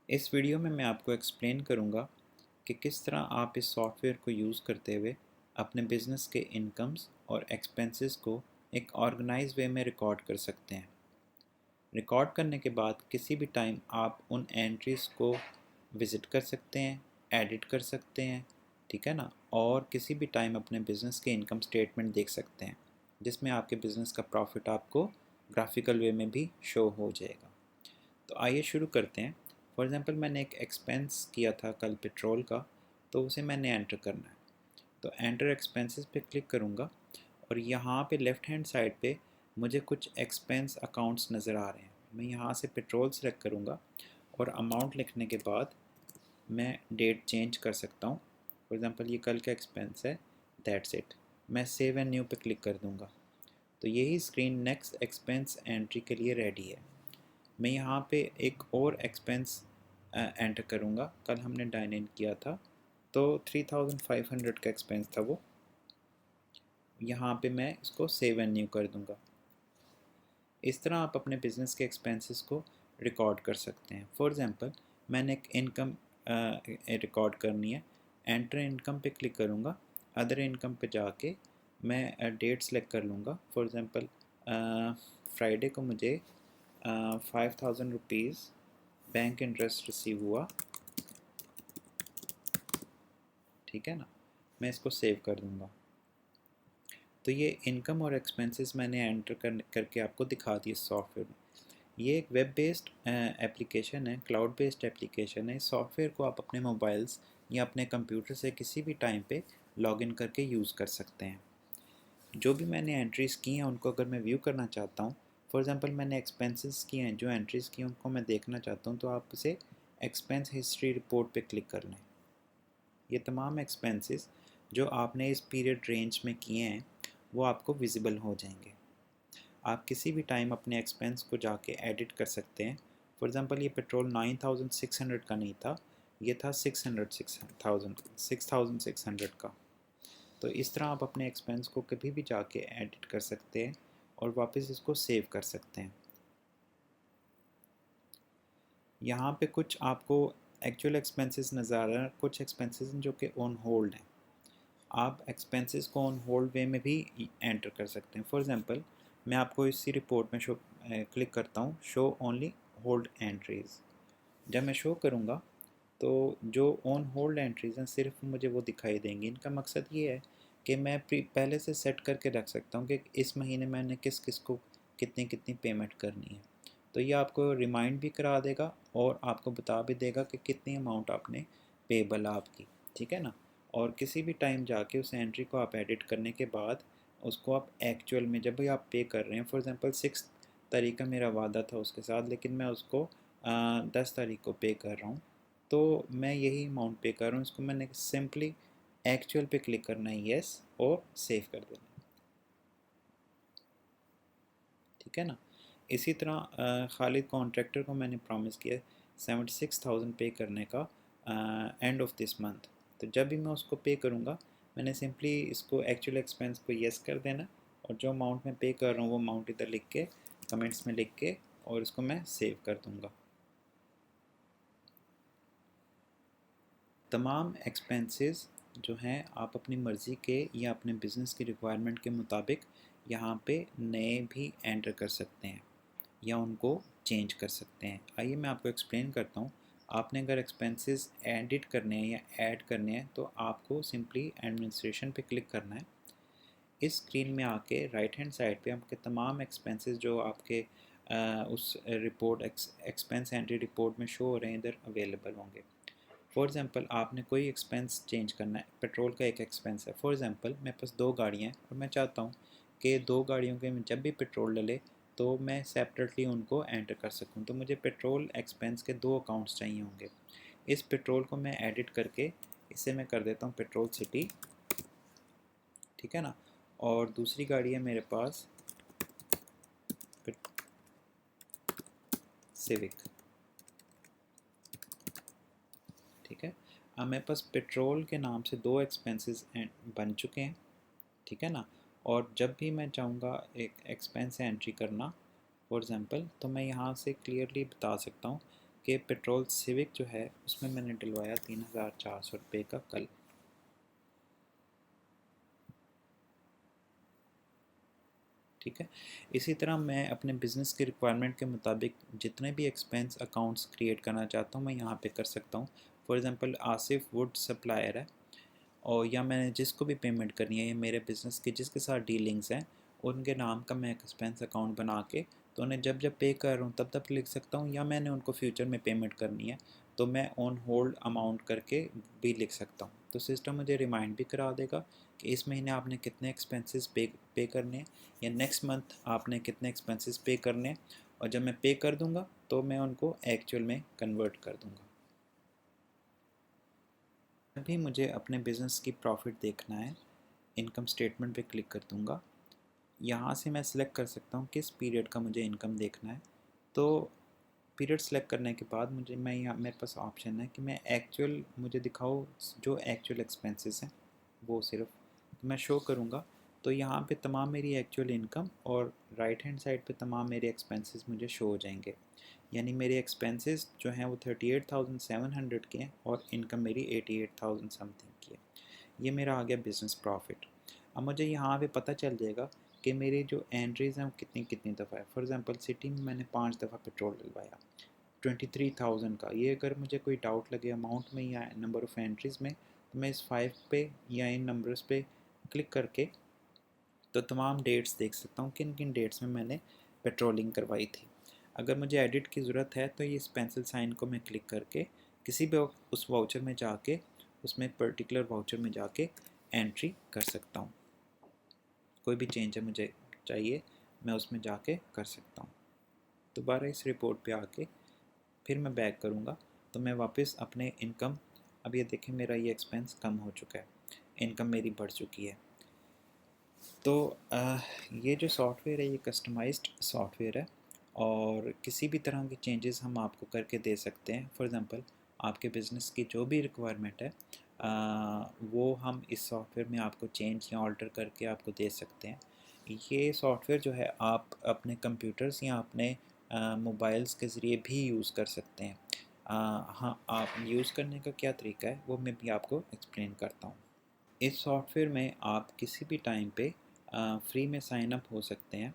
इस वीडियो में मैं आपको एक्सप्लेन करूँगा कि किस तरह आप इस सॉफ्टवेयर को यूज़ करते हुए अपने बिज़नेस के इनकम्स और एक्सपेंसेस को एक ऑर्गेनाइज वे में रिकॉर्ड कर सकते हैं। रिकॉर्ड करने के बाद किसी भी टाइम आप उन एंट्रीज़ को विज़िट कर सकते हैं, एडिट कर सकते हैं, ठीक है ना, और किसी भी टाइम अपने बिज़नेस के इनकम स्टेटमेंट देख सकते हैं जिसमें आपके बिज़नेस का प्रॉफिट आपको ग्राफिकल वे में भी शो हो जाएगा। तो आइए शुरू करते हैं। फॉर एग्ज़ाम्पल मैंने एक एक्सपेंस किया था कल पेट्रोल का, तो उसे मैंने एंटर करना है। तो एंटर एक्सपेंसेस पे क्लिक करूँगा और यहाँ पे लेफ़्ट हैंड साइड पे मुझे कुछ एक्सपेंस अकाउंट्स नज़र आ रहे हैं। मैं यहाँ से पेट्रोल सेलेक्ट करूँगा और अमाउंट लिखने के बाद मैं डेट चेंज कर सकता हूँ। फॉर एग्ज़ाम्पल ये कल का एक्सपेंस है, दैट्स इट। मैं सेव एंड न्यू पे क्लिक कर दूँगा। तो यही स्क्रीन नेक्स्ट एक्सपेंस एंट्री के लिए रेडी है। मैं यहाँ पे एक और एक्सपेंस एंटर करूँगा। कल हमने डाइन इन किया था तो 3500 का एक्सपेंस था वो। यहाँ पे मैं इसको सेव एंड न्यू कर दूँगा। इस तरह आप अपने बिज़नेस के एक्सपेंसेस को रिकॉर्ड कर सकते हैं। फॉर एग्ज़ाम्पल मैंने एक इनकम रिकॉर्ड करनी है। एंटर इनकम पे क्लिक करूँगा। अदर इनकम पे जाके मैं डेट सेलेक्ट कर लूँगा। फॉर एग्ज़ाम्पल फ्राइडे को मुझे 5000 रुपीज़ बैंक इंटरेस्ट रिसीव हुआ, ठीक है ना। मैं इसको सेव कर दूँगा। तो ये इनकम और एक्सपेंसेस मैंने एंटर करके आपको दिखा दिए सॉफ्टवेयर में। ये एक वेब बेस्ड एप्लीकेशन है, क्लाउड बेस्ड एप्लीकेशन है। इस सॉफ्टवेयर को आप अपने मोबाइल्स या अपने कंप्यूटर से किसी भी टाइम पे लॉगिन करके यूज़ कर सकते हैं। जो भी मैंने एंट्रीज़ की हैं उनको अगर मैं व्यू करना चाहता हूँ, फॉर एग्ज़ाम्पल मैंने एक्सपेंसेस किए हैं, जो एंट्रीज़ की हैं उनको मैं देखना चाहता हूँ, तो आप उसे एक्सपेंस हिस्ट्री रिपोर्ट पे क्लिक कर लें। ये तमाम एक्सपेंसेस जो आपने इस पीरियड रेंज में किए हैं वो आपको विजिबल हो जाएंगे। आप किसी भी टाइम अपने एक्सपेंस को जाके एडिट कर सकते हैं। फॉर एग्ज़ाम्पल ये पेट्रोल 9600 का नहीं था, ये था 6600 का। तो इस तरह आप अपने एक्सपेंस को कभी भी जाके एडिट कर सकते हैं और वापस इसको सेव कर सकते हैं। यहाँ पे कुछ आपको एक्चुअल एक्सपेंसेस नज़र आ रहे हैं, कुछ एक्सपेंसेस जो कि ऑन होल्ड हैं। आप एक्सपेंसेस को ऑन होल्ड वे में भी एंटर कर सकते हैं। फॉर एग्ज़ाम्पल मैं आपको इसी रिपोर्ट में क्लिक करता हूँ, शो ओनली होल्ड एंट्रीज़। जब मैं शो करूँगा तो जो ऑन होल्ड एंट्रीज़ हैं सिर्फ मुझे वो दिखाई देंगी। इनका मकसद ये है कि मैं पहले से सेट करके रख सकता हूँ कि इस महीने मैंने किस किस को कितनी कितनी पेमेंट करनी है। तो ये आपको रिमाइंड भी करा देगा और आपको बता भी देगा कि कितनी अमाउंट आपने पेबल आपकी, ठीक है ना। और किसी भी टाइम जाके उस एंट्री को आप एडिट करने के बाद उसको आप एक्चुअल में जब भी आप पे कर रहे हैं, फॉर एग्ज़ाम्पल 6 तारीख का मेरा वादा था उसके साथ, लेकिन मैं उसको 10 तारीख को पे कर रहा हूँ, तो मैं यही अमाउंट पे कर रहा हूँ। इसको मैंने सिंपली एक्चुअल पे क्लिक करना है, येस, और सेव कर देना है, ठीक है ना। इसी तरह खालिद कॉन्ट्रैक्टर को मैंने प्रॉमिस किया 76,000 पे करने का एंड ऑफ दिस मंथ। तो जब भी मैं उसको पे करूँगा मैंने सिंपली इसको एक्चुअल एक्सपेंस को येस कर देना और जो अमाउंट मैं पे कर रहा हूँ वो अमाउंट इधर लिख के कमेंट्स में लिख के और इसको मैं सेव कर दूँगा। तमाम एक्सपेंसेस जो हैं आप अपनी मर्ज़ी के या अपने बिज़नेस की रिक्वायरमेंट के मुताबिक यहाँ पे नए भी एंटर कर सकते हैं या उनको चेंज कर सकते हैं। आइए मैं आपको एक्सप्लेन करता हूँ। आपने अगर एक्सपेंसेस एडिट करने हैं या ऐड करने हैं तो आपको सिंपली एडमिनिस्ट्रेशन पे क्लिक करना है। इस स्क्रीन में आके राइट हैंड साइड पे आपके तमाम एक्सपेंसेस जो आपके उस रिपोर्ट एक्सपेंस एंट्री रिपोर्ट में शो हो रहे हैं इधर अवेलेबल होंगे। फॉर एग्ज़ाम्पल आपने कोई एक्सपेंस चेंज करना है, पेट्रोल का एक एक्सपेंस है। फॉर एग्ज़ाम्पल मेरे पास 2 गाड़ियाँ हैं और मैं चाहता हूँ कि 2 गाड़ियों के में जब भी पेट्रोल डले तो मैं सेपरेटली उनको एंटर कर सकूँ। तो मुझे पेट्रोल एक्सपेंस के 2 अकाउंट्स चाहिए होंगे। इस पेट्रोल को मैं एडिट करके इसे मैं कर देता हूँ पेट्रोल सिटी, ठीक है ना। और दूसरी गाड़ी है मेरे पास सिविक, ठीक है। अब मेरे पास पेट्रोल के नाम से 2 एक्सपेंसेस बन चुके हैं, ठीक है ना। और जब भी मैं चाहूँगा एक एक्सपेंस एंट्री करना फॉर एग्ज़ाम्पल, तो मैं यहाँ से क्लियरली बता सकता हूँ कि पेट्रोल सिविक जो है उसमें मैंने डलवाया 3,400 रुपये का कल। ठीक है। इसी तरह मैं अपने बिज़नेस की रिक्वायरमेंट के मुताबिक जितने भी एक्सपेंस अकाउंट्स क्रिएट करना चाहता हूँ मैं यहाँ पे कर सकता हूँ। For example Asif would supplier है, और या मैंने जिसको भी पेमेंट करनी है या मेरे बिज़नेस के जिसके साथ डीलिंग्स हैं उनके नाम का मैं एक्सपेंस अकाउंट बना के तो उन्हें जब जब पे कर रहा हूँ तब तब लिख सकता हूँ, या मैंने उनको फ्यूचर में पेमेंट करनी है तो मैं ऑन होल्ड अमाउंट करके भी लिख सकता हूँ। तो सिस्टम मुझे रिमाइंड भी करा देगा कि इस महीने आपने कितने एक्सपेंसेस पे करने हैं, या नेक्स्ट मंथ आपने कितने एक्सपेंसेस पे करने हैं, और जब मैं पे कर दूँगा तो मैं उनको एक्चुअल में कन्वर्ट कर दूँगा। अभी मुझे अपने बिज़नेस की प्रॉफिट देखना है, इनकम स्टेटमेंट पे क्लिक कर दूँगा। यहाँ से मैं सिलेक्ट कर सकता हूँ किस पीरियड का मुझे इनकम देखना है। तो पीरियड सेलेक्ट करने के बाद मैं यहाँ मेरे पास ऑप्शन है कि मैं एक्चुअल मुझे दिखाओ जो एक्चुअल एक्सपेंसेस हैं वो सिर्फ मैं शो करूँगा। तो यहाँ पे तमाम मेरी एक्चुअल इनकम और राइट हैंड साइड पे तमाम मेरे एक्सपेंसेस मुझे शो हो जाएंगे। यानी मेरे एक्सपेंसेस जो हैं वो 38,700 के हैं और इनकम मेरी 88,000 समथिंग की है। ये मेरा आ गया बिज़नेस प्रॉफिट। अब मुझे यहाँ पे पता चल जाएगा कि मेरी जो एंट्रीज़ हैं वो कितनी कितनी दफ़ा है। फॉर एग्ज़ाम्पल सिटी में मैंने 5 दफ़ा पेट्रोल डलवाया 23,000 का। ये अगर मुझे कोई डाउट लगे अमाउंट में या नंबर ऑफ़ एंट्रीज़ में तो मैं इस 5 पे या इन नंबर्स पे क्लिक करके तो तमाम डेट्स देख सकता हूँ किन किन डेट्स में मैंने पेट्रोलिंग करवाई थी। अगर मुझे एडिट की ज़रूरत है तो ये इस पेंसिल साइन को मैं क्लिक करके किसी भी उस वाउचर में जाके उसमें पर्टिकुलर वाउचर में जाके एंट्री कर सकता हूँ। कोई भी चेंज है मुझे चाहिए मैं उसमें जाके कर सकता हूँ। दोबारा इस रिपोर्ट पे आके फिर मैं बैक करूँगा तो मैं वापस अपने इनकम, अब ये देखें मेरा ये एक्सपेंस कम हो चुका है, इनकम मेरी बढ़ चुकी है। तो ये जो सॉफ्टवेयर है ये कस्टमाइज्ड सॉफ्टवेयर है और किसी भी तरह के चेंजेस हम आपको करके दे सकते हैं। फॉर एग्ज़ाम्पल आपके बिज़नेस की जो भी रिक्वायरमेंट है वो हम इस सॉफ्टवेयर में आपको चेंज या ऑल्टर करके आपको दे सकते हैं। ये सॉफ्टवेयर जो है आप अपने कंप्यूटर्स या अपने मोबाइल्स के ज़रिए भी यूज़ कर सकते हैं। हाँ, आप यूज़ करने का क्या तरीका है वो मैं भी आपको एक्सप्लेन करता हूँ। इस सॉफ्टवेयर में आप किसी भी टाइम पे फ्री में साइन अप हो सकते हैं,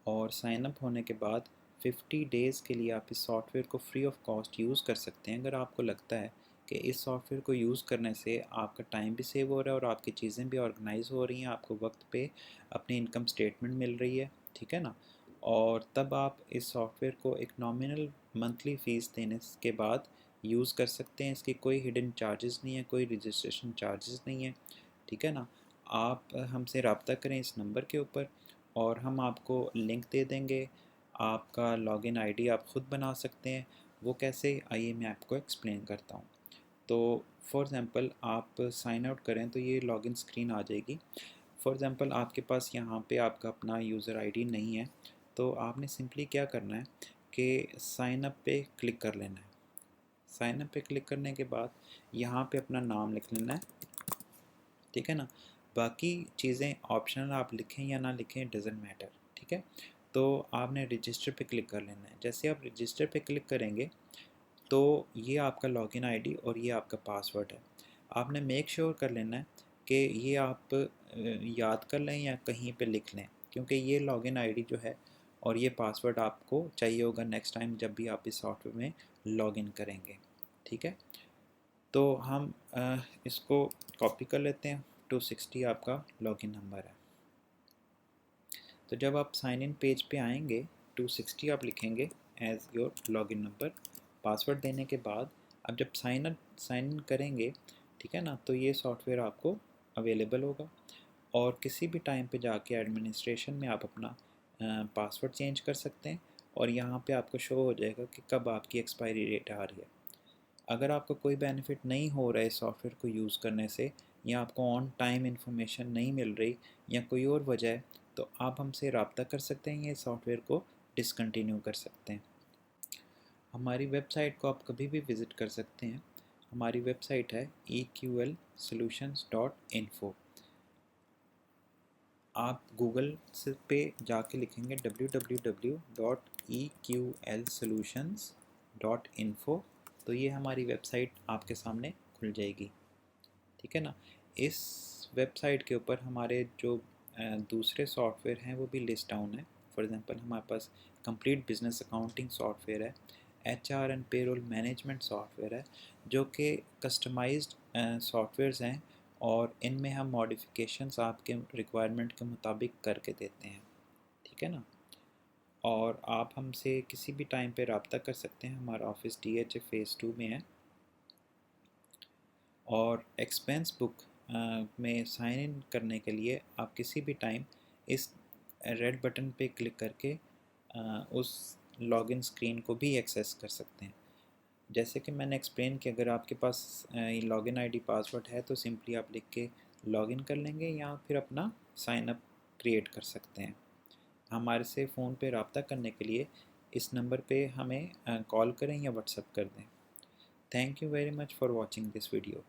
और साइन अप होने के बाद 50 डेज़ के लिए आप इस सॉफ्टवेयर को फ्री ऑफ कॉस्ट यूज़ कर सकते हैं। अगर आपको लगता है कि इस सॉफ्टवेयर को यूज़ करने से आपका टाइम भी सेव हो रहा है और आपकी चीज़ें भी ऑर्गेनाइज हो रही हैं, आपको वक्त पे अपनी इनकम स्टेटमेंट मिल रही है, ठीक है ना, और तब आप इस सॉफ्टवेयर को एक नॉमिनल मंथली फ़ीस देने के बाद यूज़ कर सकते हैं। इसकी कोई हिडन चार्जेस नहीं है, कोई रजिस्ट्रेशन चार्जेस नहीं है, ठीक है ना। आप हमसे रब्ता करें इस नंबर के ऊपर और हम आपको लिंक दे देंगे। आपका लॉगिन आईडी आप ख़ुद बना सकते हैं। वो कैसे, आइए मैं आपको एक्सप्लेन करता हूँ। तो फॉर एग्ज़ाम्पल आप साइन आउट करें तो ये लॉगिन स्क्रीन आ जाएगी। फॉर एग्ज़ाम्पल आपके पास यहाँ पे आपका अपना यूज़र आईडी नहीं है तो आपने सिंपली क्या करना है कि साइन अप पे क्लिक कर लेना है। साइन अप पे क्लिक करने के बाद यहाँ पे अपना नाम लिख लेना है, ठीक है ना। बाकी चीज़ें ऑप्शनल, आप लिखें या ना लिखें डज़ंट मैटर, ठीक है। तो आपने रजिस्टर पे क्लिक कर लेना है। जैसे आप रजिस्टर पे क्लिक करेंगे तो ये आपका लॉगिन आईडी और ये आपका पासवर्ड है। आपने मेक श्योर कर लेना है कि ये आप याद कर लें या कहीं पे लिख लें, क्योंकि ये लॉगिन आईडी जो है और ये पासवर्ड आपको चाहिए होगा नेक्स्ट टाइम जब भी आप इस सॉफ्टवेयर में लॉगिन करेंगे, ठीक है। तो हम इसको कॉपी कर लेते हैं। 260 आपका लॉगिन नंबर है। तो जब आप साइन इन पेज पे आएंगे 260 आप लिखेंगे as your login number. Password देने के बाद अब जब साइन इन करेंगे, ठीक है ना, तो ये सॉफ्टवेयर आपको अवेलेबल होगा और किसी भी टाइम पे जाके एडमिनिस्ट्रेशन में आप अपना पासवर्ड चेंज कर सकते हैं और यहाँ पे आपको शो हो जाएगा कि कब आपकी एक्सपायरी डेट आ रही है। अगर आपको कोई बेनिफिट नहीं हो रहा है सॉफ्टवेयर को यूज़ करने से, या आपको ऑन टाइम इन्फॉर्मेशन नहीं मिल रही या कोई और वजह है, तो आप हमसे रब्ता कर सकते हैं, ये सॉफ्टवेयर को डिसकंटिन्यू कर सकते हैं। हमारी वेबसाइट को आप कभी भी विज़िट कर सकते हैं। हमारी वेबसाइट है eqlsolutions.info। आप गूगल से पे जाके लिखेंगे www.eqlsolutions.info .info, तो ये हमारी वेबसाइट आपके सामने खुल जाएगी। ठीक है ना। इस वेबसाइट के ऊपर हमारे जो दूसरे सॉफ्टवेयर हैं वो भी लिस्ट डाउन है। फॉर एग्जांपल हमारे पास कंप्लीट बिजनेस अकाउंटिंग सॉफ्टवेयर है, HR and payroll management software है, जो कि कस्टमाइज्ड सॉफ्टवेयर्स हैं और इनमें हम मॉडिफिकेशंस आपके रिक्वायरमेंट के मुताबिक करके देते हैं। ठीक है ना। और आप हमसे किसी भी टाइम पे रब्ता कर सकते हैं। हमारा ऑफिस DHA फ़ेज़ 2 में है। और एक्सपेंस बुक में साइन इन करने के लिए आप किसी भी टाइम इस रेड बटन पे क्लिक करके उस लॉगिन स्क्रीन को भी एक्सेस कर सकते हैं। जैसे कि मैंने एक्सप्लेन किया, अगर आपके पास लॉगिन आईडी पासवर्ड है तो सिंपली आप लिख के लॉगिन कर लेंगे या फिर अपना साइन अप क्रिएट कर सकते हैं। हमारे से फ़ोन पे रब्ता करने के लिए इस नंबर पे हमें कॉल करें या व्हाट्सएप कर दें। Thank you very much for watching this video.